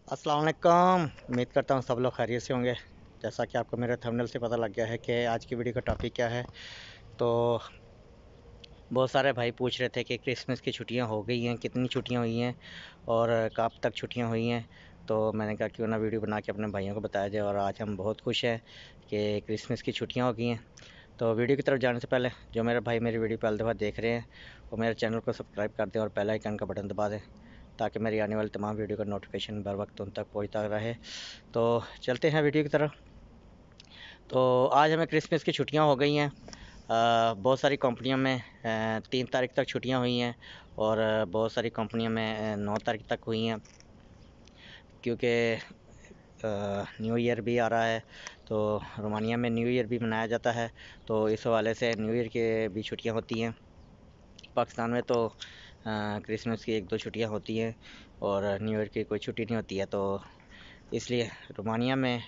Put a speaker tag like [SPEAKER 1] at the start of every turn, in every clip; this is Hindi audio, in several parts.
[SPEAKER 1] अस्सलाम वालेकुम। उम्मीद करता हूँ सब लोग खैरियत से होंगे। जैसा कि आपको मेरे थंबनेल से पता लग गया है कि आज की वीडियो का टॉपिक क्या है। तो बहुत सारे भाई पूछ रहे थे कि क्रिसमस की छुट्टियां हो गई हैं, कितनी छुट्टियां हुई हैं और कब तक छुट्टियां हुई हैं। तो मैंने कहा क्यों ना वीडियो बना के अपने भाइयों को बताया जाए, और आज हम बहुत खुश हैं कि क्रिसमस की छुट्टियां हो गई हैं। तो वीडियो की तरफ जाने से पहले जो मेरे भाई मेरी वीडियो पहली दफ़ा देख रहे हैं वो मेरे चैनल को सब्सक्राइब कर दें और बेल आइकन का बटन दबा दें, ताकि मेरी आने वाली तमाम वीडियो का नोटिफिकेशन बर वक्त उन तक पहुँचता रहे। तो चलते हैं वीडियो की तरफ। तो आज हमें क्रिसमस की छुट्टियां हो गई हैं। बहुत सारी कंपनियों में 3 तारीख तक छुट्टियां हुई हैं, और बहुत सारी कंपनियों में 9 तारीख तक हुई हैं, क्योंकि न्यू ईयर भी आ रहा है। तो रोमानिया में न्यू ईयर भी मनाया जाता है, तो इस हवाले से न्यू ईयर के भी छुट्टियां होती हैं। पाकिस्तान में तो क्रिसमस की 1-2 छुट्टियां होती हैं और न्यू ईयर की कोई छुट्टी नहीं होती है। तो इसलिए रोमानिया में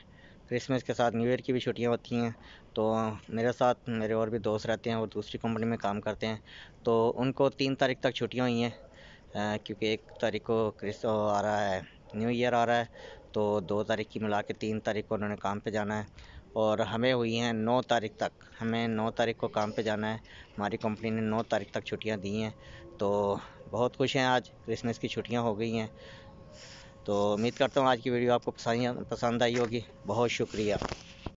[SPEAKER 1] क्रिसमस के साथ न्यू ईयर की भी छुट्टियां होती हैं। तो मेरे साथ मेरे और भी दोस्त रहते हैं, वो दूसरी कंपनी में काम करते हैं, तो उनको 3 तारीख तक छुट्टियां हुई हैं, क्योंकि 1 तारीख को क्रिस आ रहा है, न्यू ईयर आ रहा है। तो 2 तारीख की मिला के 3 तारीख को उन्होंने काम पे जाना है, और हमें हुई हैं 9 तारीख तक। हमें 9 तारीख को काम पे जाना है। हमारी कंपनी ने 9 तारीख तक छुट्टियां दी हैं। तो बहुत खुश हैं, आज क्रिसमस की छुट्टियां हो गई हैं। तो उम्मीद करता हूँ आज की वीडियो आपको पसंद आई होगी। बहुत शुक्रिया।